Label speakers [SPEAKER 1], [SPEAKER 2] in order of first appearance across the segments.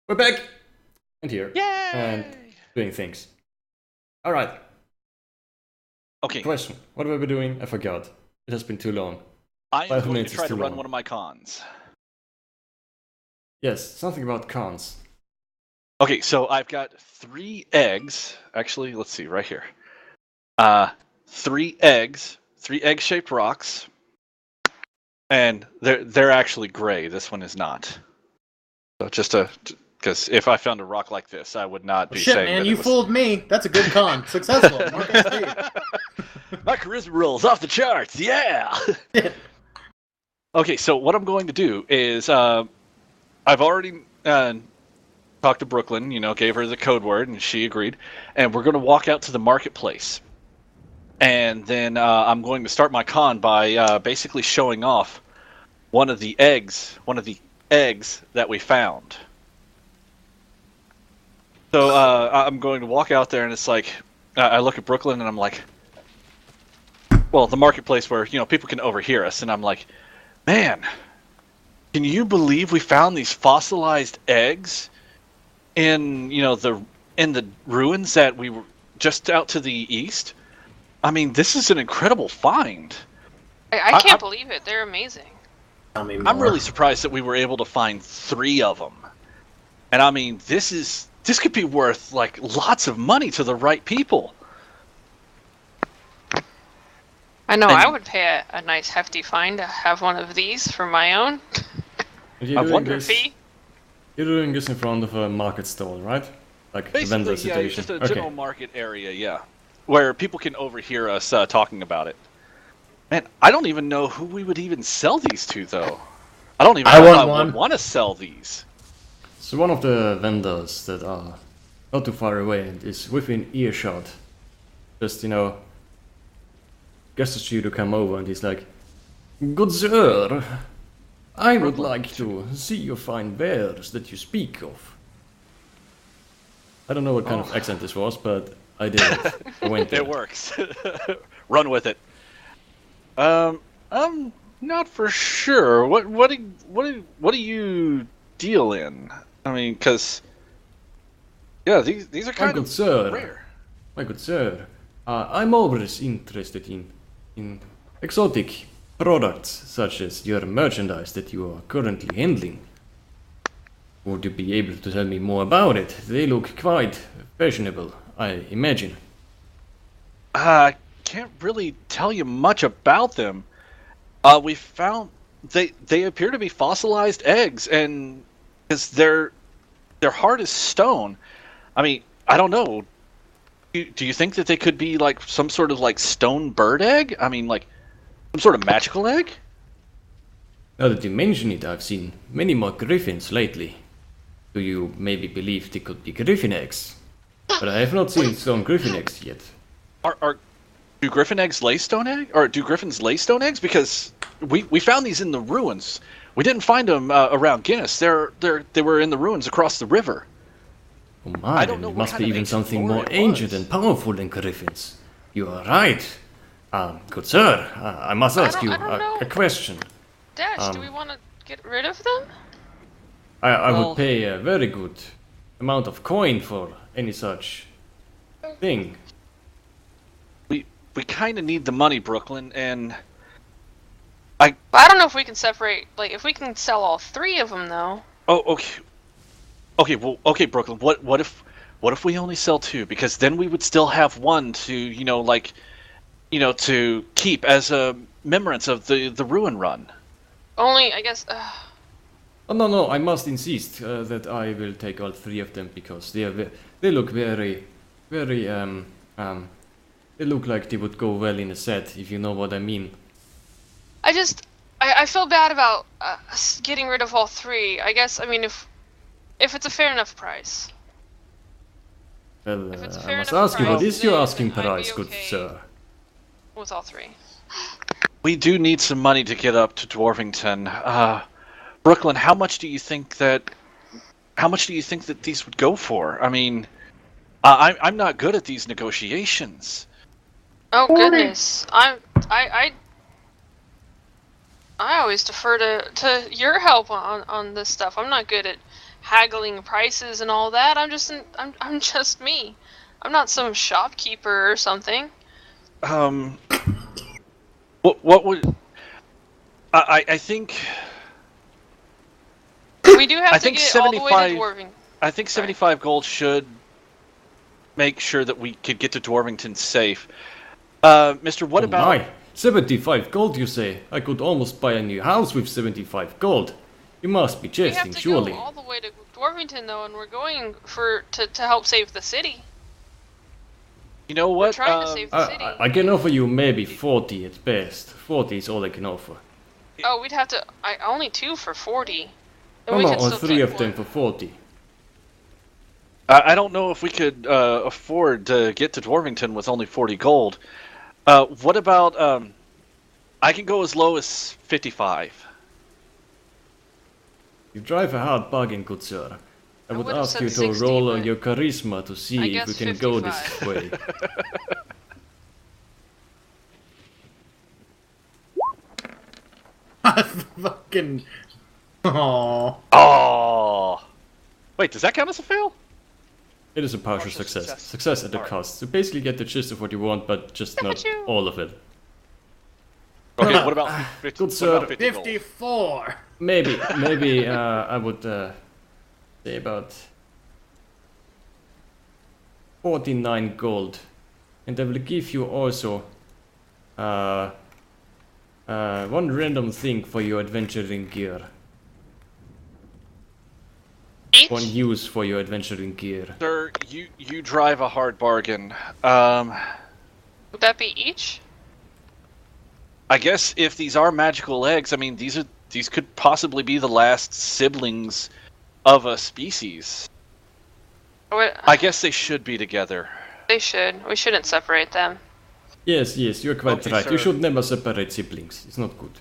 [SPEAKER 1] We're back! And here.
[SPEAKER 2] Yay!
[SPEAKER 1] And doing things. Alright.
[SPEAKER 2] Okay.
[SPEAKER 1] Question. What were we doing? I forgot. It has been too long.
[SPEAKER 2] I am
[SPEAKER 1] 5
[SPEAKER 2] going to
[SPEAKER 1] minutes is
[SPEAKER 2] try to
[SPEAKER 1] too
[SPEAKER 2] run
[SPEAKER 1] long.
[SPEAKER 2] one of my cons.
[SPEAKER 1] Yes, something about cons.
[SPEAKER 2] Okay, so I've got 3 eggs. Actually, let's see, right here. 3 eggs. 3 egg-shaped rocks. And they're actually gray. This one is not. So just because if I found a rock like this, I would not be
[SPEAKER 3] Shit,
[SPEAKER 2] saying
[SPEAKER 3] man,
[SPEAKER 2] that
[SPEAKER 3] you fooled me. That's a good con. Successful. Mark XP.
[SPEAKER 2] My charisma rolls off the charts. Yeah. Okay, so what I'm going to do is I've already talked to Brooklyn. Gave her the code word, and she agreed. And we're going to walk out to the marketplace. And then I'm going to start my con by basically showing off one of the eggs that we found. So I'm going to walk out there, and it's like I look at Brooklyn, and I'm like, well, the marketplace where people can overhear us, and I'm like, man, can you believe we found these fossilized eggs in the ruins that we were just out to the east? I mean, this is an incredible find.
[SPEAKER 4] I can't believe it. They're amazing.
[SPEAKER 3] Tell me more.
[SPEAKER 2] I'm really surprised that we were able to find 3 of them. And I mean, this could be worth like lots of money to the right people.
[SPEAKER 4] I know. I would pay a nice hefty fine to have one of these for my own.
[SPEAKER 1] You're
[SPEAKER 2] I
[SPEAKER 1] doing
[SPEAKER 2] wonder
[SPEAKER 1] this,
[SPEAKER 4] Fee.
[SPEAKER 1] You're doing this in front of a market stall, right? Like the vendor
[SPEAKER 2] Basically, yeah, it's
[SPEAKER 1] situation.
[SPEAKER 2] just a general market area, yeah, where people can overhear us talking about it. Man, I don't even know who we would even sell these to, though. I don't even know if I would want to sell these.
[SPEAKER 1] So one of the vendors that are not too far away and is within earshot just, gestures you to come over, and he's like, "Good sir, I would like to see your fine wares that you speak of." I don't know what kind of accent this was, but I did it. I went there.
[SPEAKER 2] It works. Run with it. I'm not for sure. What do you deal in? I mean, because yeah, these are kind of rare.
[SPEAKER 1] My good sir, I'm always interested in exotic products such as your merchandise that you are currently handling. Would you be able to tell me more about it? They look quite fashionable, I imagine.
[SPEAKER 2] I can't really tell you much about them. We found they appear to be fossilized eggs, and because they're hard as stone. I mean, I don't know. Do you think that they could be like some sort of like stone bird egg? I mean, like some sort of magical egg?
[SPEAKER 1] Now that you mention it, I've seen many more griffins lately. Do you maybe believe they could be griffin eggs? But I have not seen stone griffin eggs yet.
[SPEAKER 2] Do griffin eggs lay stone egg? Or do griffins lay stone eggs? Because we found these in the ruins. We didn't find them around Guinness. They were in the ruins across the river.
[SPEAKER 1] Oh my,
[SPEAKER 2] I don't know
[SPEAKER 1] it
[SPEAKER 2] what
[SPEAKER 1] must
[SPEAKER 2] kind
[SPEAKER 1] be
[SPEAKER 2] of
[SPEAKER 1] even something more
[SPEAKER 2] explorer it
[SPEAKER 1] ancient
[SPEAKER 2] was.
[SPEAKER 1] and powerful than griffins. You are right. Good sir, I must ask you
[SPEAKER 4] I don't know.
[SPEAKER 1] a question.
[SPEAKER 4] Dash, do we want to get rid of them?
[SPEAKER 1] I
[SPEAKER 2] Well-
[SPEAKER 1] would pay a very good amount of coin for any such thing.
[SPEAKER 2] We kind of need the money, Brooklyn, and
[SPEAKER 4] But I don't know if we can separate. Like, if we can sell all 3 of them, though.
[SPEAKER 2] oh, okay, Brooklyn. What if we only sell 2? Because then we would still have one to to keep as a remembrance of the ruin run.
[SPEAKER 4] Only, I guess.
[SPEAKER 1] Oh no, I must insist that I will take all 3 of them because they look very, they look like they would go well in a set, if you know what I mean.
[SPEAKER 4] I feel bad about us getting rid of all 3. I guess. I mean, if it's a fair enough price.
[SPEAKER 1] Well,
[SPEAKER 4] If it's a
[SPEAKER 1] I
[SPEAKER 4] fair
[SPEAKER 1] must
[SPEAKER 4] enough
[SPEAKER 1] ask you, what
[SPEAKER 4] price,
[SPEAKER 1] is your
[SPEAKER 4] then
[SPEAKER 1] asking
[SPEAKER 4] I'd be
[SPEAKER 1] price, good
[SPEAKER 4] okay.
[SPEAKER 1] sir?
[SPEAKER 4] With all 3.
[SPEAKER 2] We do need some money to get up to Dwarvington. Brooklyn, how much do you think that these would go for? I mean, I'm not good at these negotiations.
[SPEAKER 4] Oh goodness, I always defer to your help on this stuff. I'm not good at haggling prices and all that. I'm just me. I'm not some shopkeeper or something.
[SPEAKER 2] What would I think?
[SPEAKER 4] We do have to get all the way to Dwarving.
[SPEAKER 2] I think 75 gold should make sure that we could get to Dwarvington safe. Mister, what about...
[SPEAKER 1] My, 75 gold, you say? I could almost buy a new house with 75 gold. You must be jesting, surely.
[SPEAKER 4] We have to go all the way to Dwarvington, though, and we're going to help save the city.
[SPEAKER 2] You know what?
[SPEAKER 4] We're trying to save the city.
[SPEAKER 1] I can offer you maybe 40 at best. 40 is all I can offer.
[SPEAKER 4] Oh, we'd have to... only 2 for 40.
[SPEAKER 1] Come on, 3 of them for 40.
[SPEAKER 2] I don't know if we could afford to get to Dwarvington with only 40 gold. What about... I can go as low as 55.
[SPEAKER 1] You drive a hard bargain, good sir. I would ask you to
[SPEAKER 4] 60,
[SPEAKER 1] roll on your charisma to see if we can
[SPEAKER 4] 55.
[SPEAKER 1] go this way.
[SPEAKER 3] Fucking. Aww.
[SPEAKER 2] Oh. Wait, does that count as a fail?
[SPEAKER 1] It is a partial success. Success at a cost. You basically get the gist of what you want, but just not all of it.
[SPEAKER 2] Okay, what about 50,
[SPEAKER 1] good sir.
[SPEAKER 2] 50 gold?
[SPEAKER 3] 54.
[SPEAKER 1] Maybe I would say about 49 gold, and I will give you also one random thing for your adventuring gear.
[SPEAKER 4] Each?
[SPEAKER 1] One use for your adventuring gear.
[SPEAKER 2] Sir, you drive a hard bargain.
[SPEAKER 4] Would that be each?
[SPEAKER 2] I guess if these are magical eggs, I mean these could possibly be the last siblings of a species. I guess they should be together.
[SPEAKER 4] They should. We shouldn't separate them.
[SPEAKER 1] Yes, you're quite
[SPEAKER 2] Okay,
[SPEAKER 1] right.
[SPEAKER 2] sir.
[SPEAKER 1] You should never separate siblings. It's not good.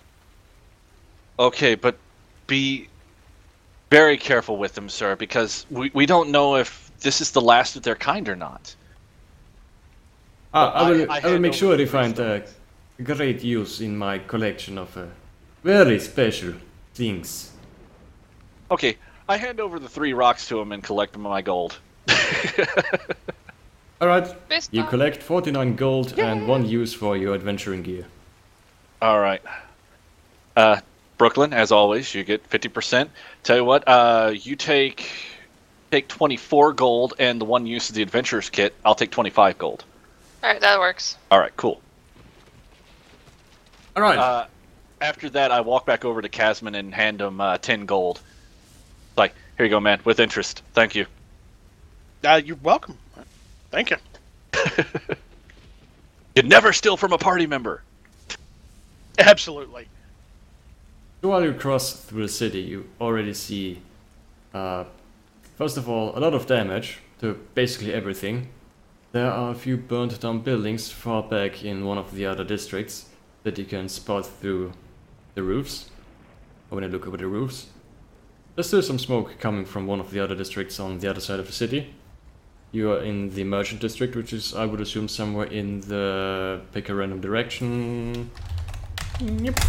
[SPEAKER 2] Okay, but be very careful with them, sir, because we don't know if this is the last of their kind or not.
[SPEAKER 1] I will make sure you find great use in my collection of very special things.
[SPEAKER 2] Okay, I hand over the 3 rocks to him and collect my gold.
[SPEAKER 1] Alright,
[SPEAKER 4] Best
[SPEAKER 1] you
[SPEAKER 4] of.
[SPEAKER 1] collect 49 gold and 1 use for your adventuring gear.
[SPEAKER 2] Alright. Brooklyn, as always, you get 50%. Tell you what, you take 24 gold and the 1 use of the adventurer's kit. I'll take 25 gold.
[SPEAKER 4] Alright, that works.
[SPEAKER 2] Alright, cool.
[SPEAKER 1] Alright.
[SPEAKER 2] After that, I walk back over to Kazmin and hand him 10 gold. Like, here you go, man, with interest. Thank you.
[SPEAKER 5] You're welcome. Thank you.
[SPEAKER 2] You never steal from a party member.
[SPEAKER 5] Absolutely.
[SPEAKER 1] So while you cross through the city, you already see, first of all, a lot of damage to basically everything. There are a few burnt down buildings far back in one of the other districts that you can spot through the roofs, or when you look over the roofs. There's still some smoke coming from one of the other districts on the other side of the city. You are in the merchant district, which is, I would assume, somewhere in the... pick a random direction... Yep.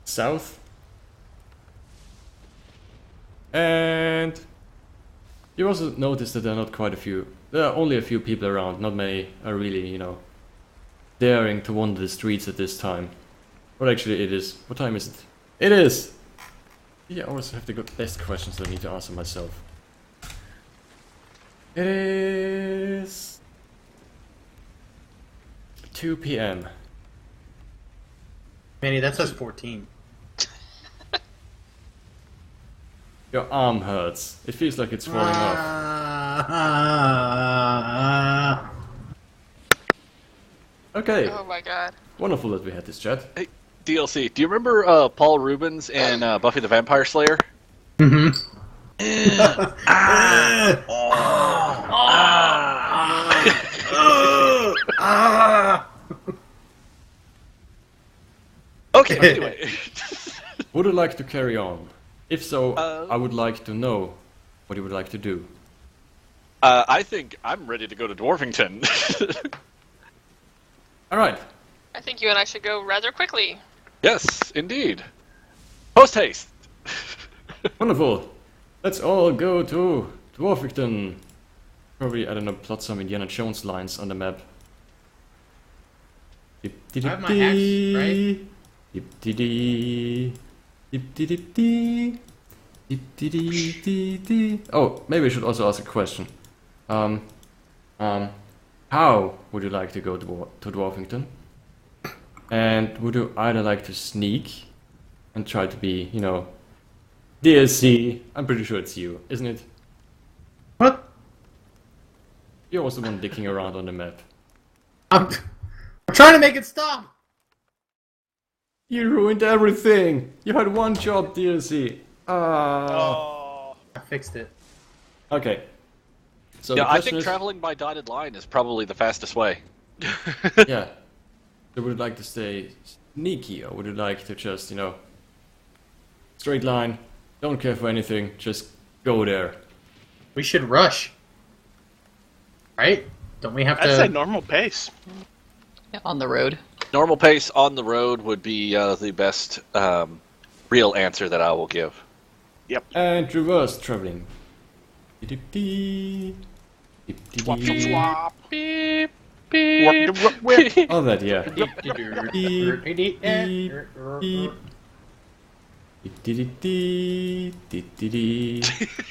[SPEAKER 1] South. And... you also notice that there are not quite a few... there are only a few people around, not many are really, you know, daring to wander the streets at this time. But actually it is... what time is it? It is! Yeah, I always have the best questions that I need to answer myself. It is... 2 PM.
[SPEAKER 3] Manny, that says 14.
[SPEAKER 1] Your arm hurts. It feels like it's falling off. Okay,
[SPEAKER 4] Oh my god.
[SPEAKER 1] wonderful that we had this chat.
[SPEAKER 2] Hey, DLC, do you remember Paul Rubens in Buffy the Vampire Slayer?
[SPEAKER 3] Mm-hmm.
[SPEAKER 2] Okay, anyway.
[SPEAKER 1] Would you like to carry on? If so,
[SPEAKER 2] Uh,
[SPEAKER 1] I would like to know what you would like to do.
[SPEAKER 2] I think I'm ready to go to Dwarvington.
[SPEAKER 1] Alright,
[SPEAKER 4] I think you and I should go rather quickly.
[SPEAKER 2] Yes, indeed. Post haste.
[SPEAKER 1] Wonderful. Let's all go to Dwarfington. Probably, I don't know, plot some Indiana Jones lines on the map.
[SPEAKER 3] I have my axe, right?
[SPEAKER 1] Oh, maybe I should also ask a question. How would you like to go to Dwarfington? And would you either like to sneak and try to be, you know, DLC? I'm pretty sure it's you, isn't it?
[SPEAKER 3] What?
[SPEAKER 1] You're also the one dicking around on the map.
[SPEAKER 3] I'm trying to make it stop.
[SPEAKER 1] You ruined everything! You had one job, DLC.
[SPEAKER 5] Oh.
[SPEAKER 3] I fixed it.
[SPEAKER 1] Okay. So
[SPEAKER 2] Yeah,
[SPEAKER 1] the
[SPEAKER 2] I
[SPEAKER 1] question
[SPEAKER 2] think
[SPEAKER 1] is,
[SPEAKER 2] traveling by dotted line is probably the fastest way.
[SPEAKER 1] yeah. So would you like to stay sneaky, or would you like to just, you know, straight line, don't care for anything, just go there?
[SPEAKER 3] We should rush. Right? Don't we have
[SPEAKER 5] I'd
[SPEAKER 3] to?
[SPEAKER 5] say normal pace.
[SPEAKER 6] Yeah, on the road.
[SPEAKER 2] Normal pace on the road would be the best real answer that I will give.
[SPEAKER 1] And reverse traveling.
[SPEAKER 5] Swap, swap, swap.
[SPEAKER 2] Beep,
[SPEAKER 1] All that, yeah.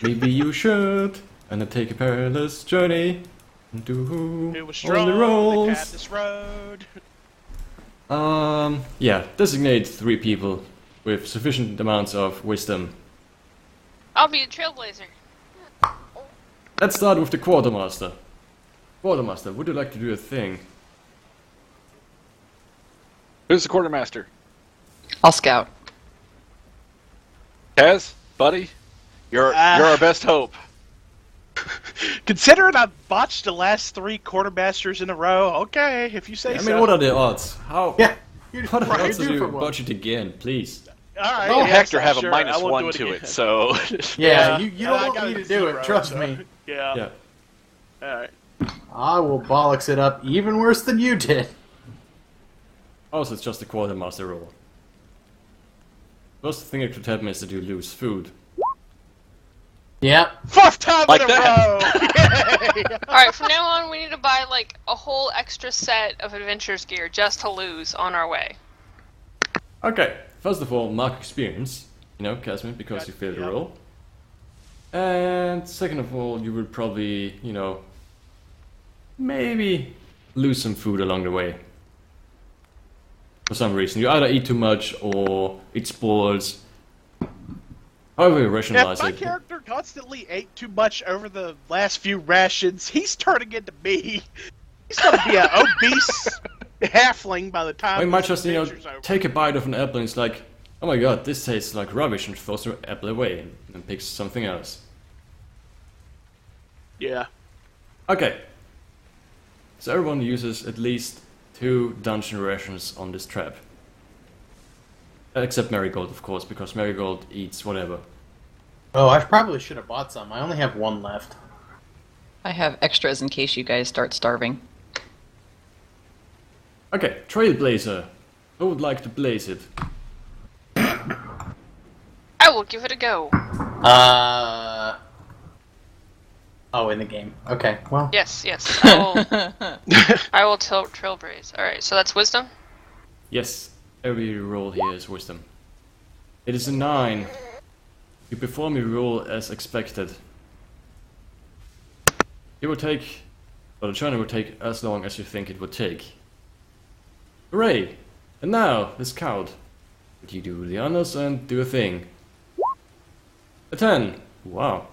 [SPEAKER 1] Maybe you should undertake a perilous journey into
[SPEAKER 5] It was
[SPEAKER 1] all the
[SPEAKER 5] strong. They
[SPEAKER 1] rolls.
[SPEAKER 5] had this road.
[SPEAKER 1] Yeah, designate 3 people with sufficient amounts of wisdom.
[SPEAKER 4] I'll be a trailblazer.
[SPEAKER 1] Let's start with the quartermaster. Quartermaster, would you like to do a thing?
[SPEAKER 2] Who's the quartermaster?
[SPEAKER 6] I'll scout.
[SPEAKER 2] Kaz, buddy, you're our best hope.
[SPEAKER 5] Considering I botched the last 3 quartermasters in a row, okay, if you say
[SPEAKER 1] I
[SPEAKER 5] so.
[SPEAKER 1] mean, what are the odds? How?
[SPEAKER 3] Yeah.
[SPEAKER 1] What are the
[SPEAKER 3] Right,
[SPEAKER 1] odds of
[SPEAKER 3] do
[SPEAKER 1] you
[SPEAKER 3] for one.
[SPEAKER 1] botch it again, please?
[SPEAKER 5] All right,
[SPEAKER 2] Me and
[SPEAKER 5] yes,
[SPEAKER 2] Hector
[SPEAKER 5] I'm
[SPEAKER 2] have
[SPEAKER 5] sure.
[SPEAKER 2] a
[SPEAKER 5] I
[SPEAKER 2] -1
[SPEAKER 5] won't do
[SPEAKER 2] to
[SPEAKER 5] again.
[SPEAKER 2] it, so
[SPEAKER 3] Yeah, you
[SPEAKER 5] and I
[SPEAKER 3] don't
[SPEAKER 5] got
[SPEAKER 3] want me to
[SPEAKER 5] a
[SPEAKER 3] do
[SPEAKER 5] 0,
[SPEAKER 3] it. Trust
[SPEAKER 5] so-
[SPEAKER 3] me.
[SPEAKER 5] Yeah.
[SPEAKER 1] Yeah.
[SPEAKER 5] All right.
[SPEAKER 3] I will bollocks it up even worse than you did.
[SPEAKER 1] Also, it's just a quartermaster role. Worst thing that could happen is that you lose food.
[SPEAKER 3] Yep.
[SPEAKER 5] 4th time
[SPEAKER 2] Like
[SPEAKER 5] in a
[SPEAKER 2] that.
[SPEAKER 5] row. Yay.
[SPEAKER 4] Alright, from now on we need to buy like a whole extra set of adventures gear just to lose on our way.
[SPEAKER 1] Okay, first of all, mark experience. You know, Kazmin, because you failed the
[SPEAKER 5] Yep.
[SPEAKER 1] roll. And second of all, you will probably, you know, maybe lose some food along the way. For some reason. You either eat too much or eat spoils. However you
[SPEAKER 5] If
[SPEAKER 1] rationalize
[SPEAKER 5] my
[SPEAKER 1] it.
[SPEAKER 5] character constantly ate too much over the last few rations, he's turning into me. He's gonna be an obese halfling by the time
[SPEAKER 1] Or you might
[SPEAKER 5] this
[SPEAKER 1] just, you know,
[SPEAKER 5] adventure's over.
[SPEAKER 1] take a bite of an apple and it's like, oh my god, this tastes like rubbish, and throws the apple away and picks something else.
[SPEAKER 5] Yeah.
[SPEAKER 1] Okay. So everyone uses at least 2 dungeon rations on this trap. Except Merigold, of course, because Merigold eats whatever.
[SPEAKER 3] Oh, I probably should have bought some. I only have 1 left.
[SPEAKER 6] I have extras in case you guys start starving.
[SPEAKER 1] Okay, Trailblazer. Who would like to blaze it?
[SPEAKER 4] I will give it a go.
[SPEAKER 3] Oh, in the game. Okay, well.
[SPEAKER 4] Yes, yes. I will trailblaze. Alright, so that's wisdom?
[SPEAKER 1] Yes, every roll here is wisdom. It is a 9. You perform your roll as expected. It will take, well, the journey will take as long as you think it would take. Hooray! And now, the scout. Would you do the honors and do a thing? A 10! Wow.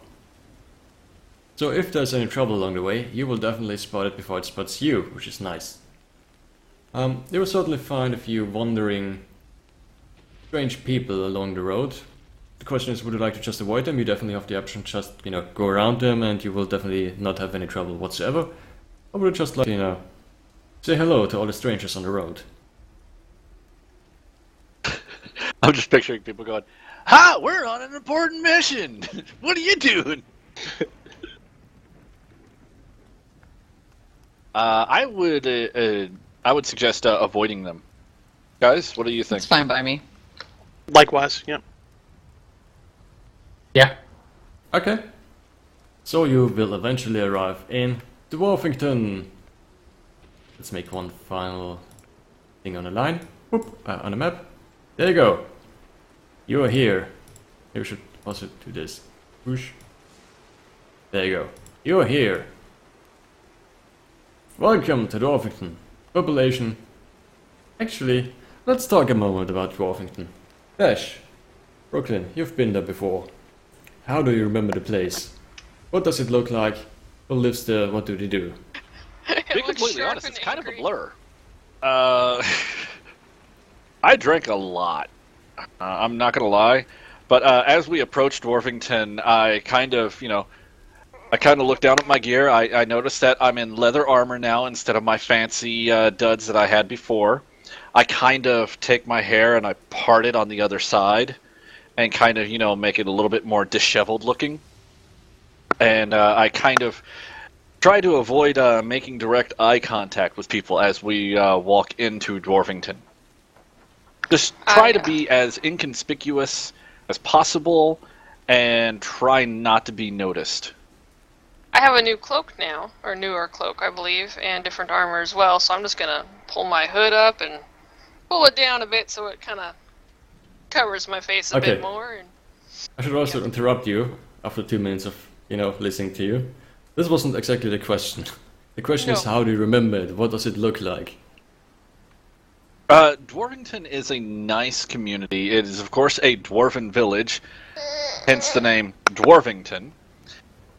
[SPEAKER 1] So if there's any trouble along the way, you will definitely spot it before it spots you, which is nice. You will certainly find a few wandering, strange people along the road. The question is, would you like to just avoid them? You definitely have the option just, you know, go around them and you will definitely not have any trouble whatsoever. Or would you just like, you know, say hello to all the strangers on the road?
[SPEAKER 2] I'm just picturing people going, "Ha! We're on an important mission. What are you doing?" I would I would suggest avoiding them. Guys, what do you think?
[SPEAKER 6] It's fine by me.
[SPEAKER 5] Likewise, yeah.
[SPEAKER 3] Yeah.
[SPEAKER 1] Okay. So you will eventually arrive in Dwarfington. Let's make one final thing on the line. Whoop, on the map. There you go. You are here. You should also do this. Push. There you go. You are here. Welcome to Dwarfington. Population. Actually, let's talk a moment about Dwarfington. Dash. Brooklyn, you've been there before. How do you remember the place? What does it look like? Who lives there? What do they do?
[SPEAKER 2] To be
[SPEAKER 4] It looks
[SPEAKER 2] completely
[SPEAKER 4] sharp
[SPEAKER 2] honest,
[SPEAKER 4] and
[SPEAKER 2] it's kind of a
[SPEAKER 4] angry.
[SPEAKER 2] blur. I drank a lot. I'm not gonna lie, but as we approached Dwarfington, I kind of looked down at my gear. I noticed that I'm in leather armor now instead of my fancy duds that I had before. I kind of take my hair and I part it on the other side, and kind of make it a little bit more disheveled looking. And I kind of try to avoid making direct eye contact with people as we walk into Dwarfington. Just try to be as inconspicuous as possible and try not to be noticed.
[SPEAKER 4] I have a new cloak now, or newer cloak, I believe, and different armor as well. So I'm just gonna pull my hood up and pull it down a bit so it kind of covers my face a bit more. And
[SPEAKER 1] I should also interrupt you after 2 minutes of, listening to you. This wasn't exactly the question. The question is,
[SPEAKER 4] No.
[SPEAKER 1] how do you remember it? What does it look like?
[SPEAKER 2] Dwarfington is a nice community. It is, of course, a dwarven village, hence the name Dwarfington.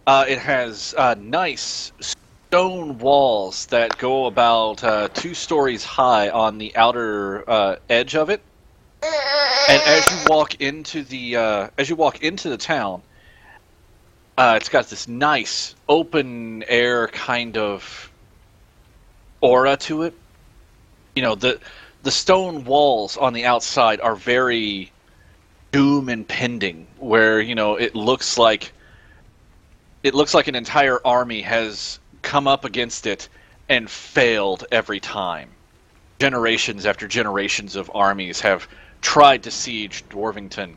[SPEAKER 2] It has nice stone walls that go about 2 stories high on the outer edge of it. And as you walk into the town, it's got this nice open air kind of aura to it. The stone walls on the outside are very doom impending, where it looks like an entire army has come up against it and failed every time. Generations after generations of armies have tried to siege Dwarfington,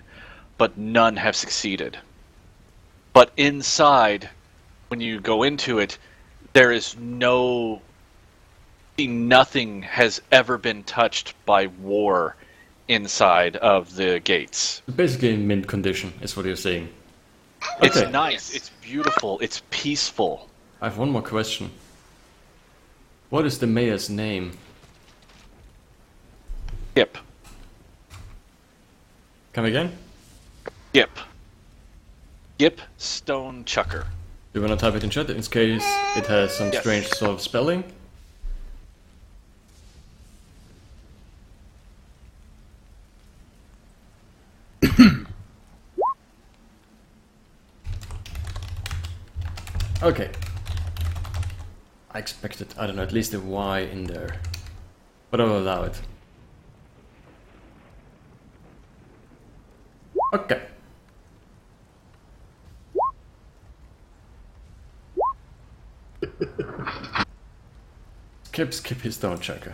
[SPEAKER 2] but none have succeeded. But inside, when you go into it, there is nothing has ever been touched by war inside of the gates.
[SPEAKER 1] Basically in mint condition, is what you're saying.
[SPEAKER 2] It's
[SPEAKER 1] Okay.
[SPEAKER 2] nice, it's beautiful, it's peaceful.
[SPEAKER 1] I have one more question. What is the mayor's name?
[SPEAKER 2] Gip.
[SPEAKER 1] Come again?
[SPEAKER 2] Gip. Gip Stone Chucker.
[SPEAKER 1] Do you want to type it in chat in case it has some
[SPEAKER 2] Yes.
[SPEAKER 1] strange sort of spelling? Okay. I expected, I don't know, at least a Y in there. But I'll allow it. Okay. Skip his stone checker.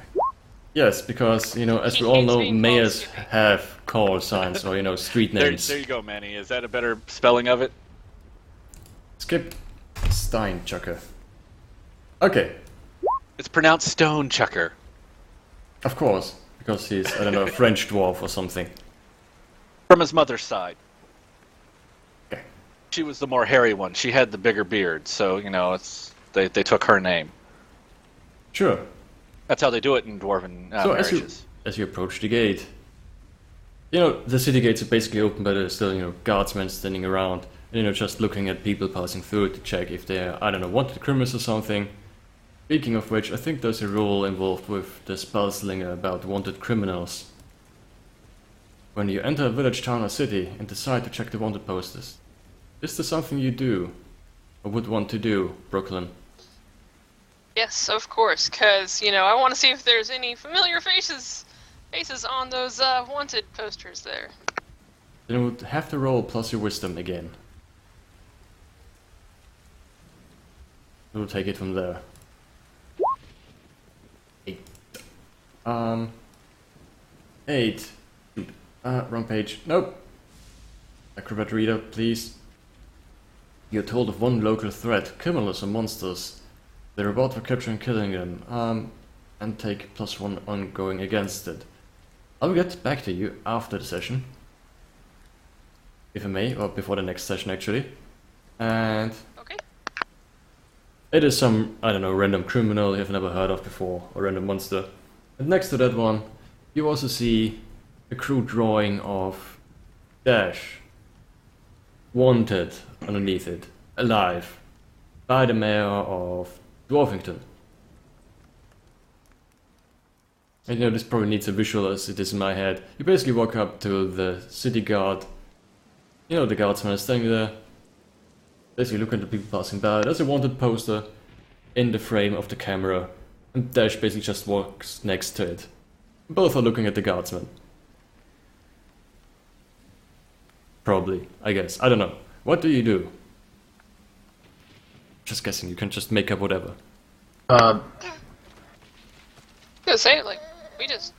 [SPEAKER 1] Yes, because, as we all know,
[SPEAKER 4] Being
[SPEAKER 1] mayors
[SPEAKER 4] called skipping.
[SPEAKER 1] have call signs or, street
[SPEAKER 2] There
[SPEAKER 1] names.
[SPEAKER 2] you go, Manny. Is that a better spelling of it?
[SPEAKER 1] Skip Stein Chucker. Okay,
[SPEAKER 2] It's pronounced Stone Chucker.
[SPEAKER 1] of course, because he's, I don't know, a French dwarf or something.
[SPEAKER 2] From his mother's side.
[SPEAKER 1] Okay.
[SPEAKER 2] She was the more hairy one. She had the bigger beard, so, they took her name.
[SPEAKER 1] Sure.
[SPEAKER 2] That's how they do it in dwarven
[SPEAKER 1] So
[SPEAKER 2] marriages.
[SPEAKER 1] as you approach the gate, the city gates are basically open, but there's still, guardsmen standing around, and, just looking at people passing through to check if they're, I don't know, wanted criminals or something. Speaking of which, I think there's a rule involved with the spellslinger about wanted criminals. When you enter a village, town, or city and decide to check the wanted posters, is this something you do, or would want to do, Brooklyn?
[SPEAKER 4] yes, of course, because I want to see if there's any familiar faces on those wanted posters there.
[SPEAKER 1] Then you would have to roll plus your wisdom again. We'll take it from there. 8. 8. Wrong page. Nope. Acrobat reader, please. You're told of one local threat, criminals or monsters. The reward for capturing and killing them. And take +1 ongoing against it. I'll get back to you after the session. If I may, or before the next session actually. And
[SPEAKER 4] Okay.
[SPEAKER 1] it is some, I don't know, random criminal you've never heard of before, or random monster. And next to that one, you also see a crude drawing of Dash, wanted underneath it, alive, by the mayor of Dwarfington. And you know, this probably needs a visual as it is in my head. You basically walk up to the city guard. You know, the guardsman is standing there. Basically look at the people passing by. There's a wanted poster in the frame of the camera. And Dash basically just walks next to it. Both are looking at the guardsman. Probably, I guess. I don't know. What do you do? Just guessing, you can just make up whatever.
[SPEAKER 4] I was gonna say, like, we just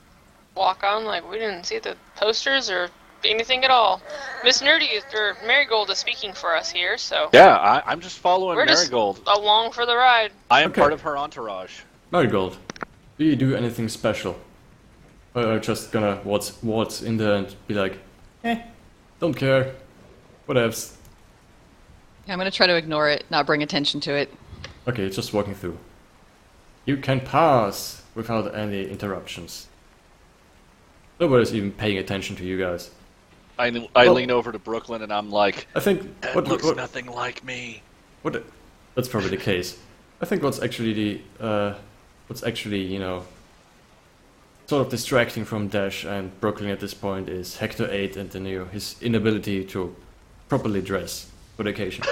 [SPEAKER 4] walk on like we didn't see the posters or anything at all. Miss Nerdy or Merigold is speaking for us here, so
[SPEAKER 2] Yeah, I'm just following
[SPEAKER 4] we're just
[SPEAKER 2] Merigold.
[SPEAKER 4] along for the ride.
[SPEAKER 2] I am
[SPEAKER 1] Okay.
[SPEAKER 2] part of her entourage.
[SPEAKER 1] Marigold, do you do anything special? Or just gonna waltz in there and be like, don't care, whatevs.
[SPEAKER 6] I'm gonna try to ignore it, not bring attention to it.
[SPEAKER 1] Okay, it's just walking through. You can pass without any interruptions. Nobody's even paying attention to you guys.
[SPEAKER 2] I
[SPEAKER 1] Well-
[SPEAKER 2] lean over to Brooklyn and I'm like,
[SPEAKER 1] I think
[SPEAKER 2] that
[SPEAKER 1] what
[SPEAKER 2] looks nothing like me.
[SPEAKER 1] that's probably the case. I think what's actually you know, sort of distracting from Dash and Brooklyn at this point is Hector 8 and the new his inability to properly dress for the occasion.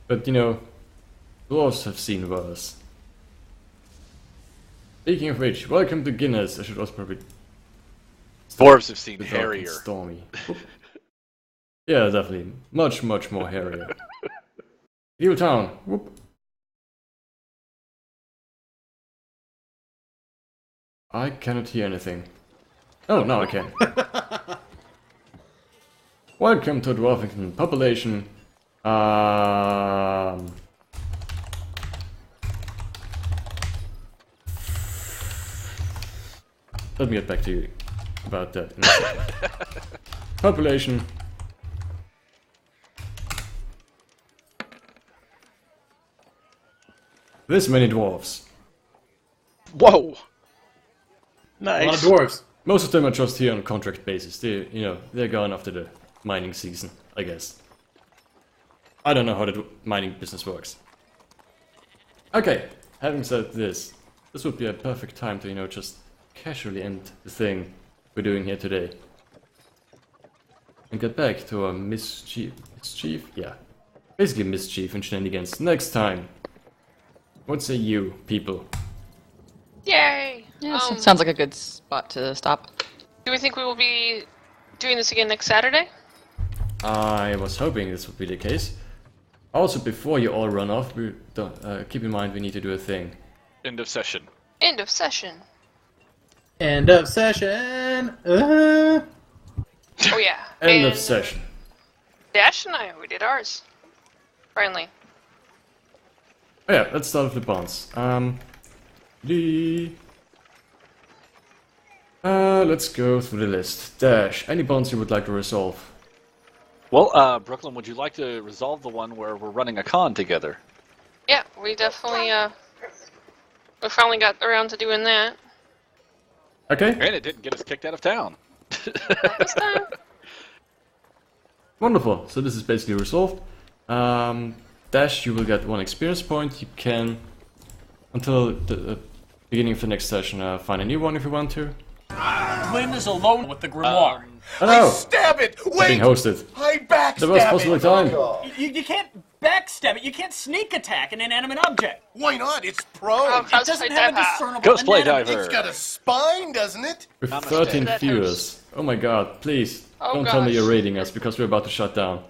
[SPEAKER 1] But you know, dwarves have seen worse. Speaking of which, welcome to Guinness. I should also probably
[SPEAKER 2] Dwarves have seen
[SPEAKER 1] without
[SPEAKER 2] hairier.
[SPEAKER 1] Stormy. Yeah, definitely. Much more hairier. New town. Whoop. I cannot hear anything. Oh, now I can. Welcome to Dwarfington. Population. Let me get back to you about that in a second. Population. This many dwarves.
[SPEAKER 5] Whoa.
[SPEAKER 3] A lot of
[SPEAKER 5] Nice.
[SPEAKER 3] dwarves.
[SPEAKER 1] Most of them are just here on a contract basis. They, you know, they're gone after the mining season, I guess. I don't know how the mining business works. Okay, having said this, this would be a perfect time to, you know, just casually end the thing we're doing here today. And get back to our mischief? Yeah. Basically mischief and shenanigans next time. What say you, people?
[SPEAKER 4] Yay!
[SPEAKER 6] Yeah, sounds like a good spot to stop.
[SPEAKER 4] Do we think we will be doing this again next Saturday?
[SPEAKER 1] I was hoping this would be the case. Also, before you all run off, we don't, keep in mind we need to do a thing.
[SPEAKER 2] End of session.
[SPEAKER 4] End of session.
[SPEAKER 3] End of session.
[SPEAKER 4] Oh yeah.
[SPEAKER 1] End of
[SPEAKER 4] And
[SPEAKER 1] session.
[SPEAKER 4] Dash and I, we did ours. Finally.
[SPEAKER 1] Oh yeah, let's start with the bonds. Let's go through the list. Dash, any bonds you would like to resolve?
[SPEAKER 2] Well, Brooklyn, would you like to resolve the one where we're running a con together?
[SPEAKER 4] Yeah, we definitely we finally got around to doing that.
[SPEAKER 1] Okay,
[SPEAKER 2] And it didn't get us kicked out of town.
[SPEAKER 4] This time.
[SPEAKER 1] wonderful. So this is basically resolved. Dash, you will get 1 experience point. You can, until the beginning of the next session, find a new one if you want to.
[SPEAKER 7] Lynn is alone with the grimoire.
[SPEAKER 1] Oh no!
[SPEAKER 8] Stab it!
[SPEAKER 1] Being
[SPEAKER 8] Wait!
[SPEAKER 1] hosted.
[SPEAKER 8] I backstab
[SPEAKER 1] The worst possible
[SPEAKER 8] it!
[SPEAKER 1] time.
[SPEAKER 7] You can't backstab it. You can't sneak attack an inanimate object.
[SPEAKER 8] Why not? It's
[SPEAKER 4] Oh,
[SPEAKER 8] prone.
[SPEAKER 7] It
[SPEAKER 4] cosplay
[SPEAKER 7] doesn't have a
[SPEAKER 4] diver.
[SPEAKER 7] discernible
[SPEAKER 2] Cosplay
[SPEAKER 7] anatomy.
[SPEAKER 2] diver.
[SPEAKER 8] It's got a spine, doesn't it?
[SPEAKER 1] With
[SPEAKER 2] Namaste.
[SPEAKER 1] 13
[SPEAKER 4] That
[SPEAKER 1] viewers. Oh my god, please.
[SPEAKER 4] Oh
[SPEAKER 1] Don't tell me
[SPEAKER 4] gosh.
[SPEAKER 1] you're raiding us because we're about to shut down.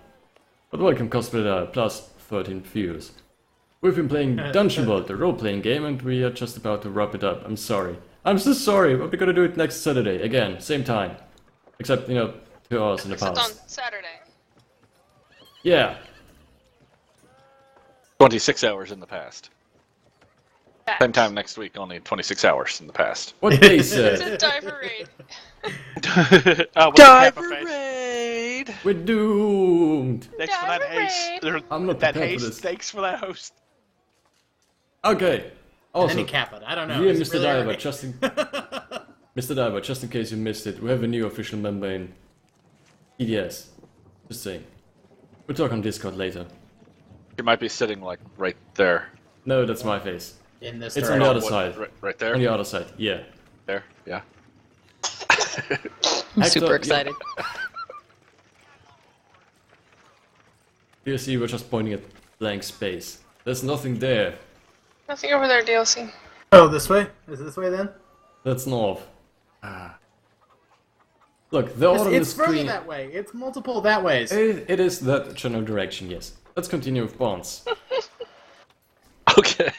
[SPEAKER 1] But welcome, Cosplay Plus 13 viewers. We've been playing Dungeon World, the role-playing game, and we are just about to wrap it up. I'm sorry. I'm so sorry, but we're gonna do it next Saturday, again, same time. Except, 2 hours in the
[SPEAKER 4] Except
[SPEAKER 1] past.
[SPEAKER 4] on Saturday.
[SPEAKER 1] Yeah.
[SPEAKER 2] 26 hours in the past.
[SPEAKER 4] Facts.
[SPEAKER 2] Same time next week, only 26 hours in the past.
[SPEAKER 1] What they
[SPEAKER 4] It's
[SPEAKER 1] said.
[SPEAKER 4] a diver raid.
[SPEAKER 5] Diver
[SPEAKER 2] raid!
[SPEAKER 1] We're doomed.
[SPEAKER 5] Thanks for that
[SPEAKER 4] Diver
[SPEAKER 5] haste.
[SPEAKER 4] raid.
[SPEAKER 5] Or
[SPEAKER 1] I'm not
[SPEAKER 5] that
[SPEAKER 1] prepared for
[SPEAKER 5] haste.
[SPEAKER 1] this.
[SPEAKER 5] Thanks for that host.
[SPEAKER 1] Okay. Also,
[SPEAKER 3] Any Kappa, I don't know.
[SPEAKER 1] dear
[SPEAKER 3] Is it
[SPEAKER 1] Mr.
[SPEAKER 3] really
[SPEAKER 1] Diver,
[SPEAKER 3] alright?
[SPEAKER 1] Mr. Diver, just in case you missed it, we have a new official member in EDS. Just saying. We'll talk on Discord later.
[SPEAKER 2] You might be sitting, like, right there.
[SPEAKER 1] No, that's my face.
[SPEAKER 3] In this
[SPEAKER 1] It's on the other
[SPEAKER 3] direction.
[SPEAKER 1] side.
[SPEAKER 2] Right there?
[SPEAKER 1] On the other side, yeah.
[SPEAKER 2] There, yeah.
[SPEAKER 6] I'm
[SPEAKER 1] Hector,
[SPEAKER 6] super
[SPEAKER 1] yeah.
[SPEAKER 6] excited.
[SPEAKER 1] You see, we're just pointing at blank space. There's nothing there.
[SPEAKER 4] Nothing over there, DLC.
[SPEAKER 3] Oh, this way? Is it this way then?
[SPEAKER 1] That's north. Ah. Look, the order on the
[SPEAKER 3] It's further
[SPEAKER 1] screen.
[SPEAKER 3] that way. It's multiple that ways.
[SPEAKER 1] It is that general direction, yes. Let's continue with bonds.
[SPEAKER 2] Okay.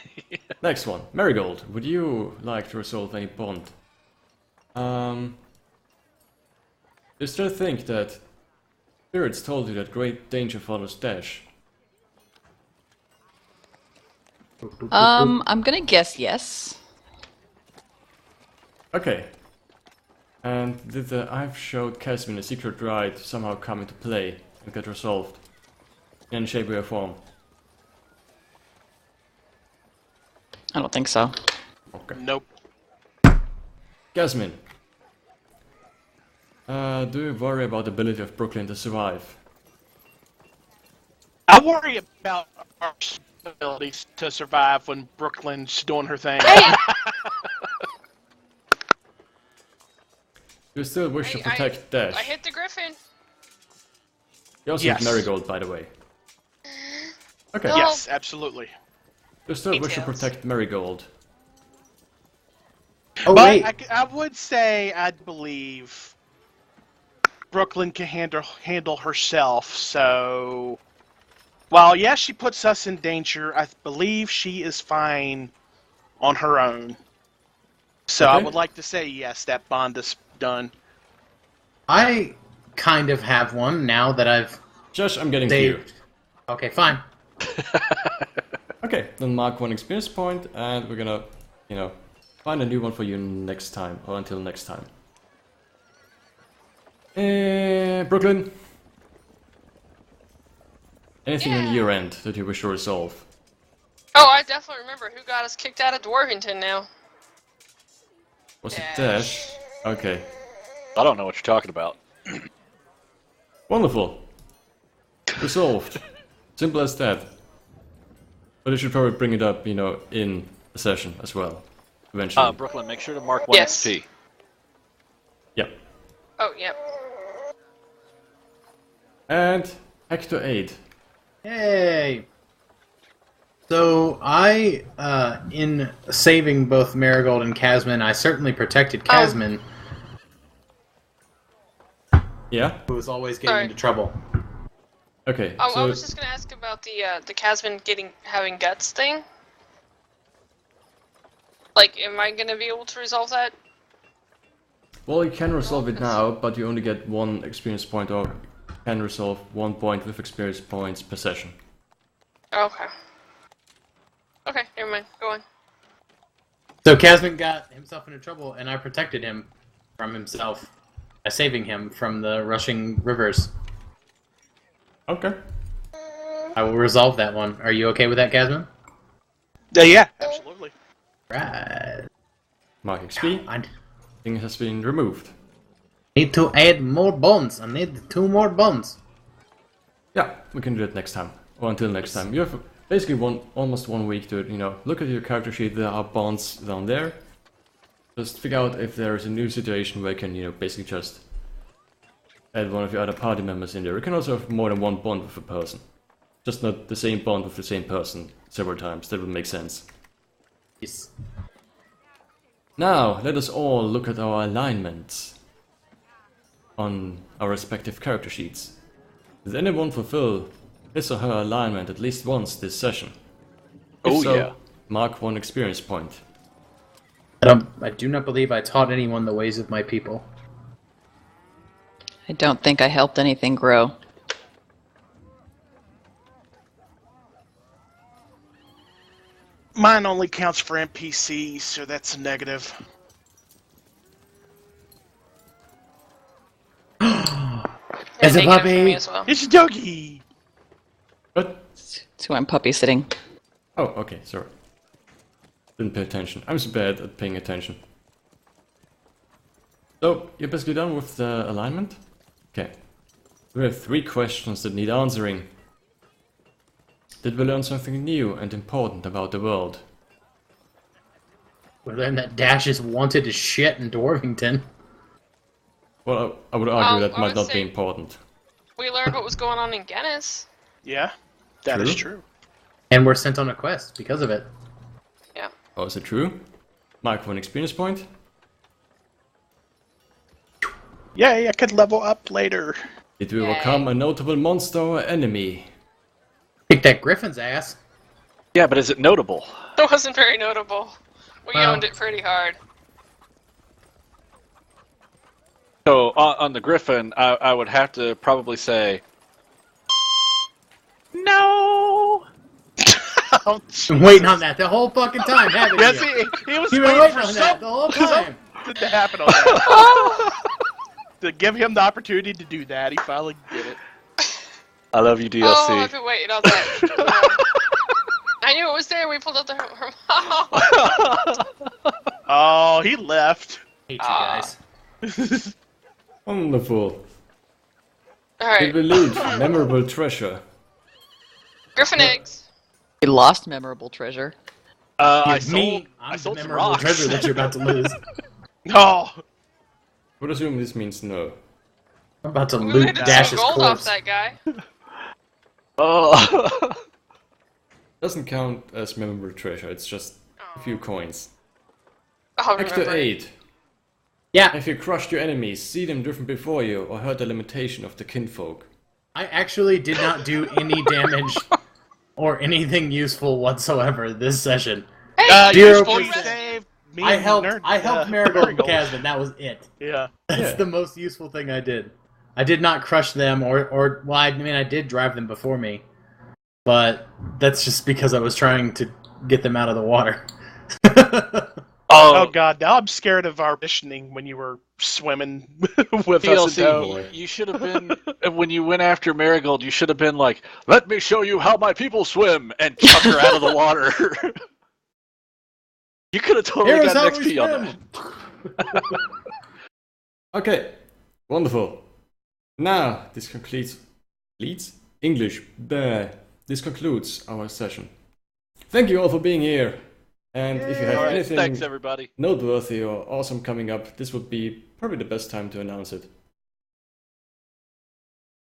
[SPEAKER 1] Next one. Merigold, would you like to resolve any bond? You still think that spirits told you that great danger follows dash?
[SPEAKER 6] I'm gonna guess yes.
[SPEAKER 1] Okay. And did the I've showed Kazmin a secret rite somehow come into play and get resolved? In any shape, way, or form?
[SPEAKER 6] I don't think so.
[SPEAKER 1] Okay.
[SPEAKER 5] Nope.
[SPEAKER 1] Kazmin. Do you worry about the ability of Brooklyn to survive?
[SPEAKER 5] I worry about our abilities to survive when Brooklyn's doing her thing.
[SPEAKER 1] You still wish to
[SPEAKER 4] Hey,
[SPEAKER 1] protect Dash.
[SPEAKER 4] I hit the griffin.
[SPEAKER 1] You also
[SPEAKER 5] Yes.
[SPEAKER 1] hit Merigold, by the way. Okay.
[SPEAKER 4] No.
[SPEAKER 5] Yes, absolutely.
[SPEAKER 1] You still wish to
[SPEAKER 4] Details.
[SPEAKER 1] protect Merigold.
[SPEAKER 3] Oh,
[SPEAKER 5] But
[SPEAKER 3] wait.
[SPEAKER 5] I would say I believe Brooklyn can handle herself. So, while yes, she puts us in danger, I believe she is fine on her own. So I
[SPEAKER 1] Okay.
[SPEAKER 5] would like to say yes, that bond is done.
[SPEAKER 3] I kind of have one now that I've
[SPEAKER 1] Josh, I'm getting to you.
[SPEAKER 3] saved. Okay, fine.
[SPEAKER 1] Okay, then mark 1 experience point, and we're gonna, find a new one for you next time, or until next time. Brooklyn? Anything on your end that you wish to resolve?
[SPEAKER 4] Oh, I definitely remember who got us kicked out of Dwarvington now.
[SPEAKER 1] Was it
[SPEAKER 4] Dash.
[SPEAKER 1] Dash? Okay.
[SPEAKER 2] I don't know what you're talking about.
[SPEAKER 1] Wonderful. Resolved. Simple as that. But you should probably bring it up, in a session as well. Eventually.
[SPEAKER 2] Brooklyn, make sure to mark 1
[SPEAKER 4] Yes.
[SPEAKER 2] XP.
[SPEAKER 1] Yep.
[SPEAKER 4] Oh, yep.
[SPEAKER 1] And Hector Aid.
[SPEAKER 3] Yay! So I, in saving both Merigold and Kazmin, I certainly protected Kazmin,
[SPEAKER 1] Yeah?
[SPEAKER 3] who was always getting
[SPEAKER 4] Sorry.
[SPEAKER 3] into trouble.
[SPEAKER 1] Okay,
[SPEAKER 4] I
[SPEAKER 1] so
[SPEAKER 4] was just gonna ask about the Kazmin having guts thing. Like, am I gonna be able to resolve that?
[SPEAKER 1] well, you can resolve it now, but you only get 1 experience point, or can resolve 1 point with experience points per session.
[SPEAKER 4] Okay. Okay, never mind. Go on.
[SPEAKER 3] So Kazmin got himself into trouble, and I protected him from himself by saving him from the rushing rivers.
[SPEAKER 1] Okay.
[SPEAKER 3] I will resolve that one. Are you okay with that, Kazmin?
[SPEAKER 5] Yeah, absolutely.
[SPEAKER 3] Right.
[SPEAKER 1] Mark XP.
[SPEAKER 3] I
[SPEAKER 1] Thing has been removed.
[SPEAKER 3] need to add more bonds. I need 2 more bonds.
[SPEAKER 1] Yeah, we can do it next time. Or until next time. You have basically almost 1 week to, look at your character sheet. There are bonds down there. Just figure out if there is a new situation where you can, basically just add one of your other party members in there. You can also have more than 1 bond with a person. Just not the same bond with the same person several times. That would make sense.
[SPEAKER 3] Yes.
[SPEAKER 1] Now, let us all look at our alignments on our respective character sheets. Did anyone fulfill his or her alignment at least once this session?
[SPEAKER 2] Oh,
[SPEAKER 1] so,
[SPEAKER 2] yeah.
[SPEAKER 1] mark 1 experience point.
[SPEAKER 3] I do not believe I taught anyone the ways of my people.
[SPEAKER 6] I don't think I helped anything grow.
[SPEAKER 5] Mine only counts for NPCs, so that's a negative.
[SPEAKER 3] As a
[SPEAKER 4] Negative for
[SPEAKER 3] puppy.
[SPEAKER 4] me as well.
[SPEAKER 5] It's Dougie!
[SPEAKER 1] But,
[SPEAKER 6] That's who I'm puppy sitting.
[SPEAKER 1] oh, okay, sorry. Didn't pay attention. I'm so bad at paying attention. So, you're basically done with the alignment? Okay. We have 3 questions that need answering. Did we learn something new and important about the world?
[SPEAKER 3] We learned that Dash is wanted as shit in Dwarvington.
[SPEAKER 1] Well, I would argue
[SPEAKER 4] Well,
[SPEAKER 1] that
[SPEAKER 4] I
[SPEAKER 1] might
[SPEAKER 4] would
[SPEAKER 1] not be
[SPEAKER 4] say-
[SPEAKER 1] important.
[SPEAKER 4] We learned what was going on in Guinness.
[SPEAKER 5] Yeah, that is true.
[SPEAKER 3] And we're sent on a quest because of it.
[SPEAKER 4] Yeah.
[SPEAKER 1] Oh, is it true? Mark 1 experience point?
[SPEAKER 5] Yay, I could level up later.
[SPEAKER 1] Did we
[SPEAKER 4] Yay.
[SPEAKER 1] overcome a notable monster or enemy?
[SPEAKER 3] Kick that Griffin's ass.
[SPEAKER 2] Yeah, but is it notable?
[SPEAKER 4] It wasn't very notable. We
[SPEAKER 3] Well-
[SPEAKER 4] owned it pretty hard.
[SPEAKER 2] So, on the Griffin, I would have to probably say... No!
[SPEAKER 5] Oh,
[SPEAKER 3] Been waiting on that the whole fucking time, haven't
[SPEAKER 5] yes,
[SPEAKER 3] you?
[SPEAKER 5] he was
[SPEAKER 3] You've been
[SPEAKER 5] waiting
[SPEAKER 3] waiting
[SPEAKER 5] for
[SPEAKER 3] on that the whole time.
[SPEAKER 5] something to happen on that. To give him the opportunity to do that, he finally did it.
[SPEAKER 2] I love you, DLC.
[SPEAKER 4] Oh, I've been waiting on that. I knew it was there. We pulled out the remote.
[SPEAKER 5] Oh, he left.
[SPEAKER 3] Hate you guys.
[SPEAKER 1] Wonderful.
[SPEAKER 4] All
[SPEAKER 1] Did
[SPEAKER 4] right,
[SPEAKER 1] we loot memorable treasure?
[SPEAKER 4] Griffin eggs.
[SPEAKER 6] We lost memorable treasure.
[SPEAKER 2] I
[SPEAKER 3] Me,
[SPEAKER 2] I
[SPEAKER 3] I'm
[SPEAKER 2] sold
[SPEAKER 3] the
[SPEAKER 2] some
[SPEAKER 3] memorable
[SPEAKER 2] rocks.
[SPEAKER 3] treasure that you're about to lose.
[SPEAKER 5] Oh,
[SPEAKER 1] Would assume this means no.
[SPEAKER 3] I'm about to
[SPEAKER 4] We
[SPEAKER 3] loot
[SPEAKER 4] looted some
[SPEAKER 3] Dash's
[SPEAKER 4] gold off
[SPEAKER 3] corpse.
[SPEAKER 4] that guy.
[SPEAKER 2] Oh.
[SPEAKER 1] Doesn't count as memorable treasure, it's just a few coins.
[SPEAKER 4] I'll
[SPEAKER 1] Extra
[SPEAKER 4] remember.
[SPEAKER 1] 8.
[SPEAKER 3] Yeah,
[SPEAKER 1] If you crushed your enemies, see them driven before you, or heard the lamentation of the kinfolk.
[SPEAKER 3] I actually did not do any damage or anything useful whatsoever this session.
[SPEAKER 4] Hey,
[SPEAKER 3] Zero
[SPEAKER 5] you
[SPEAKER 3] percent.
[SPEAKER 5] saved me
[SPEAKER 3] I
[SPEAKER 5] and
[SPEAKER 3] helped
[SPEAKER 5] Nerd-
[SPEAKER 3] Merigold and
[SPEAKER 5] Merigold.
[SPEAKER 3] Kazmin, that was it.
[SPEAKER 5] Yeah.
[SPEAKER 3] That's
[SPEAKER 1] Yeah.
[SPEAKER 3] the most useful thing I did. I did not crush them, or well, I mean, I did drive them before me, but that's just because I was trying to get them out of the water.
[SPEAKER 5] Oh god, now I'm scared of our missioning when you were swimming with us in tow.
[SPEAKER 2] DLC, you should have been, when you went after Merigold, you should have been like, let me show you how my people swim, and chuck her out of the water. You could have totally
[SPEAKER 3] Here's
[SPEAKER 2] got
[SPEAKER 3] how
[SPEAKER 2] an
[SPEAKER 3] we
[SPEAKER 2] XP on that.
[SPEAKER 3] swim.
[SPEAKER 1] Okay, wonderful. Now, this concludes English. This concludes our session. Thank you all for being here. And if you have
[SPEAKER 2] Alright,
[SPEAKER 1] anything
[SPEAKER 2] thanks everybody.
[SPEAKER 1] noteworthy or awesome coming up, this would be probably the best time to announce it.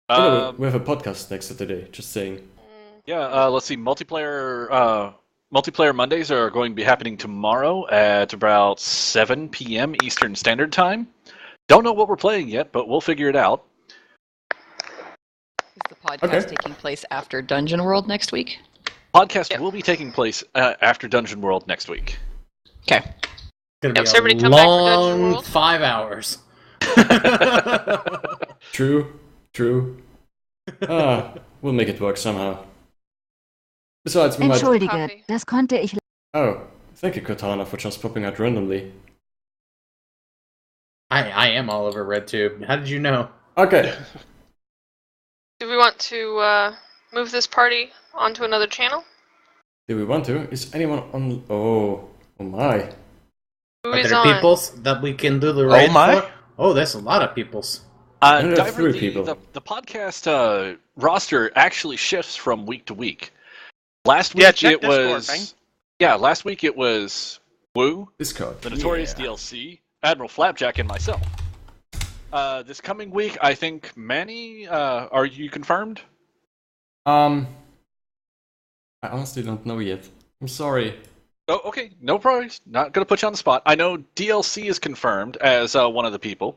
[SPEAKER 1] We have a podcast next Saturday, just saying.
[SPEAKER 2] Yeah, let's see. Multiplayer Mondays are going to be happening tomorrow at about 7 p.m. Eastern Standard Time. Don't know what we're playing yet, but we'll figure it out.
[SPEAKER 6] Is the podcast taking place after Dungeon World next week?
[SPEAKER 2] Podcast will be taking place after Dungeon World next week.
[SPEAKER 6] Okay.
[SPEAKER 3] It's gonna
[SPEAKER 4] So
[SPEAKER 3] be
[SPEAKER 4] everybody
[SPEAKER 3] a
[SPEAKER 4] come back for Dungeon
[SPEAKER 3] long
[SPEAKER 4] World?
[SPEAKER 3] 5 hours.
[SPEAKER 1] True. We'll make it work somehow. Besides, we might...
[SPEAKER 4] Coffee.
[SPEAKER 9] Entschuldige, das konnte ich.
[SPEAKER 1] Oh, thank you, Cortana, for just popping out randomly.
[SPEAKER 3] I am all over RedTube. How did you know?
[SPEAKER 1] Okay.
[SPEAKER 4] Do we want to move this party onto another channel?
[SPEAKER 1] Do we want to? Is anyone on... Oh my.
[SPEAKER 4] Who
[SPEAKER 3] Are
[SPEAKER 4] is
[SPEAKER 3] there
[SPEAKER 4] on?
[SPEAKER 3] peoples that we can do the raid
[SPEAKER 5] my.
[SPEAKER 3] for? Oh, there's a lot of peoples.
[SPEAKER 1] There are
[SPEAKER 2] Diver,
[SPEAKER 1] 3 people.
[SPEAKER 2] the podcast roster actually shifts from week to week. Last week
[SPEAKER 5] Yeah, check
[SPEAKER 2] it
[SPEAKER 5] Discord,
[SPEAKER 2] was
[SPEAKER 5] man.
[SPEAKER 2] last week it was Woo,
[SPEAKER 1] Discord.
[SPEAKER 2] the Notorious DLC, Admiral Flapjack, and myself. This coming week, I think Manny, are you confirmed?
[SPEAKER 1] I honestly don't know yet. I'm sorry.
[SPEAKER 2] Oh, okay, no problems. Not gonna put you on the spot. I know DLC is confirmed as one of the people.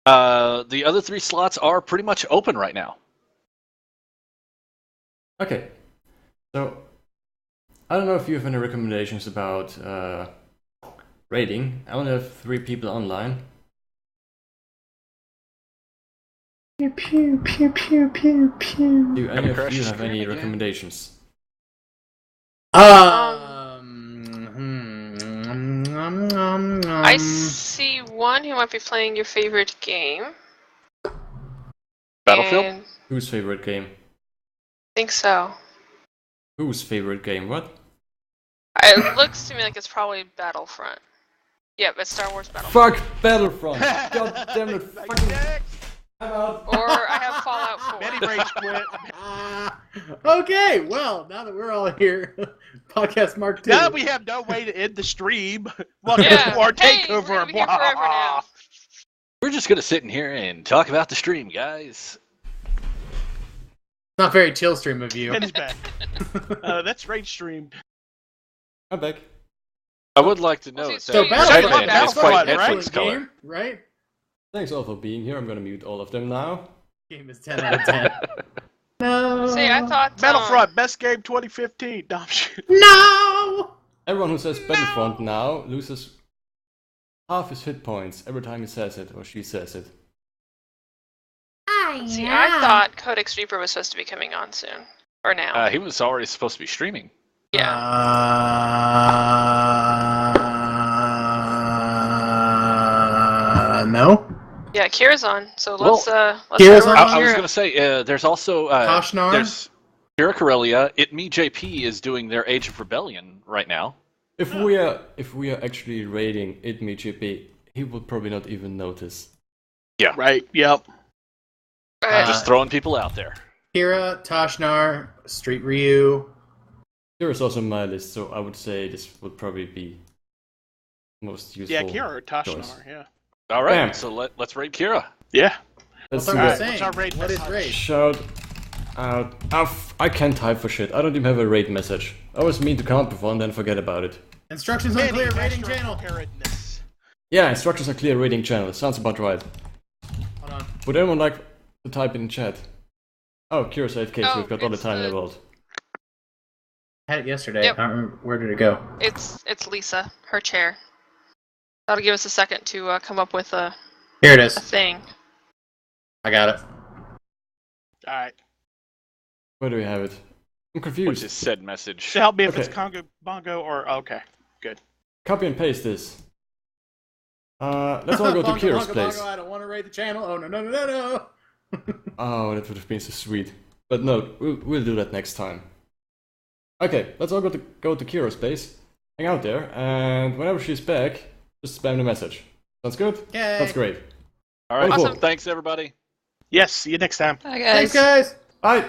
[SPEAKER 2] The other 3 slots are pretty much open right now.
[SPEAKER 1] Okay. So, I don't know if you have any recommendations about raiding. I only have 3 people online.
[SPEAKER 3] Pew pew pew pew pew pew.
[SPEAKER 1] Do any of
[SPEAKER 2] crash
[SPEAKER 1] you
[SPEAKER 2] the
[SPEAKER 1] have any
[SPEAKER 2] screen again?
[SPEAKER 1] recommendations?
[SPEAKER 4] I see one who might be playing your favorite game.
[SPEAKER 2] Battlefield?
[SPEAKER 4] And
[SPEAKER 1] Whose favorite game?
[SPEAKER 4] I think so.
[SPEAKER 1] Whose favorite game? What?
[SPEAKER 4] It looks to me like it's probably Battlefront. Yep, it's Star Wars Battlefront.
[SPEAKER 1] Fuck Battlefront! God damn it! Fucking... I'm out.
[SPEAKER 4] Or I have Fallout 4.
[SPEAKER 5] Betty Rage quit.
[SPEAKER 3] Okay, well, now that we're all here, podcast Mark 2.
[SPEAKER 5] Now we have no way to end the stream. Welcome
[SPEAKER 4] Yeah.
[SPEAKER 5] to our
[SPEAKER 4] Hey,
[SPEAKER 5] takeover.
[SPEAKER 4] we're gonna be here forever now.
[SPEAKER 2] We're just gonna sit in here and talk about the stream, guys.
[SPEAKER 3] Not very chill stream of you.
[SPEAKER 5] Ben's back. That's Rage streamed.
[SPEAKER 1] I'm back.
[SPEAKER 2] I would like to note that
[SPEAKER 3] So
[SPEAKER 5] Battlefront,
[SPEAKER 2] Batman has quite
[SPEAKER 5] Battlefront, right?
[SPEAKER 2] Netflix color.
[SPEAKER 3] Game, right?
[SPEAKER 1] Thanks all for being here. I'm gonna mute all of them now.
[SPEAKER 3] Game is 10 out of 10. No.
[SPEAKER 4] See, I thought
[SPEAKER 5] Battlefront, best game 2015. No, I'm shit.
[SPEAKER 3] No!
[SPEAKER 1] Everyone who says Battlefront now loses half his hit points every time he says it or she says it.
[SPEAKER 4] See, I thought Codex Reaper was supposed to be coming on soon. Or now.
[SPEAKER 2] He was already supposed to be streaming.
[SPEAKER 4] Yeah.
[SPEAKER 3] No.
[SPEAKER 4] Yeah, Kira's on, so
[SPEAKER 2] Well,
[SPEAKER 4] let's
[SPEAKER 3] Kira's
[SPEAKER 4] go
[SPEAKER 3] on?
[SPEAKER 4] over
[SPEAKER 2] I was
[SPEAKER 4] Kira.
[SPEAKER 2] gonna say, there's also
[SPEAKER 3] Koshnar?
[SPEAKER 2] there's Kira Corellia. JP is doing their Age of Rebellion right now.
[SPEAKER 1] If we are actually raiding ItMeGP, he will probably not even notice.
[SPEAKER 2] Yeah,
[SPEAKER 5] Right, yep.
[SPEAKER 2] just throwing people out there.
[SPEAKER 3] Kira, Toshnar, Street Ryu.
[SPEAKER 1] Here is also my list, so I would say this would probably be most useful.
[SPEAKER 5] Yeah, Kira or
[SPEAKER 1] choice.
[SPEAKER 5] Toshnar, yeah.
[SPEAKER 2] All right,
[SPEAKER 1] Bam.
[SPEAKER 2] so let's raid Kira.
[SPEAKER 5] Yeah.
[SPEAKER 1] Let's
[SPEAKER 3] That's
[SPEAKER 1] do
[SPEAKER 3] what I'm
[SPEAKER 1] that.
[SPEAKER 3] saying.
[SPEAKER 5] What's our raid
[SPEAKER 3] What is
[SPEAKER 5] message?
[SPEAKER 3] raid?
[SPEAKER 1] Shout out. I can't type for shit. I don't even have a raid message. I always mean to come up with one, then forget about it.
[SPEAKER 3] Instructions unclear, rating channel.
[SPEAKER 5] Preparedness.
[SPEAKER 1] Yeah, instructions are clear, raiding channel. Sounds about right.
[SPEAKER 3] Hold on.
[SPEAKER 1] Would anyone like to type in chat? Oh, Kira's AFK, so
[SPEAKER 4] Oh,
[SPEAKER 1] we've got all the
[SPEAKER 4] it's
[SPEAKER 1] time in the
[SPEAKER 4] the-
[SPEAKER 1] world.
[SPEAKER 3] I had it yesterday.
[SPEAKER 4] Yep.
[SPEAKER 3] I don't remember. Where did it go?
[SPEAKER 4] It's Lisa, her chair. That'll give us a second to come up with a
[SPEAKER 3] Here it is.
[SPEAKER 4] thing.
[SPEAKER 3] I got it.
[SPEAKER 5] Alright.
[SPEAKER 1] Where do we have it? I'm
[SPEAKER 2] Which
[SPEAKER 1] confused.
[SPEAKER 2] is said message.
[SPEAKER 5] So help me if
[SPEAKER 1] Okay.
[SPEAKER 5] it's Congo, Bongo, or... Okay, good.
[SPEAKER 1] Copy and paste this. Let's all go to
[SPEAKER 3] Bongo,
[SPEAKER 1] Kira's
[SPEAKER 3] bongo,
[SPEAKER 1] place.
[SPEAKER 3] bongo, I don't want to raid the channel. Oh, no, no, no, no, no.
[SPEAKER 1] Oh, that would have been so sweet. But no, we'll do that next time. Okay, let's all go to Kira's place, hang out there, and whenever she's back, just spam the message. Sounds good?
[SPEAKER 3] Yay.
[SPEAKER 1] That's great.
[SPEAKER 2] All right,
[SPEAKER 1] Wonderful.
[SPEAKER 2] thanks everybody.
[SPEAKER 5] Yes, see you next time.
[SPEAKER 6] Hi guys.
[SPEAKER 3] Thanks, guys.
[SPEAKER 1] Bye!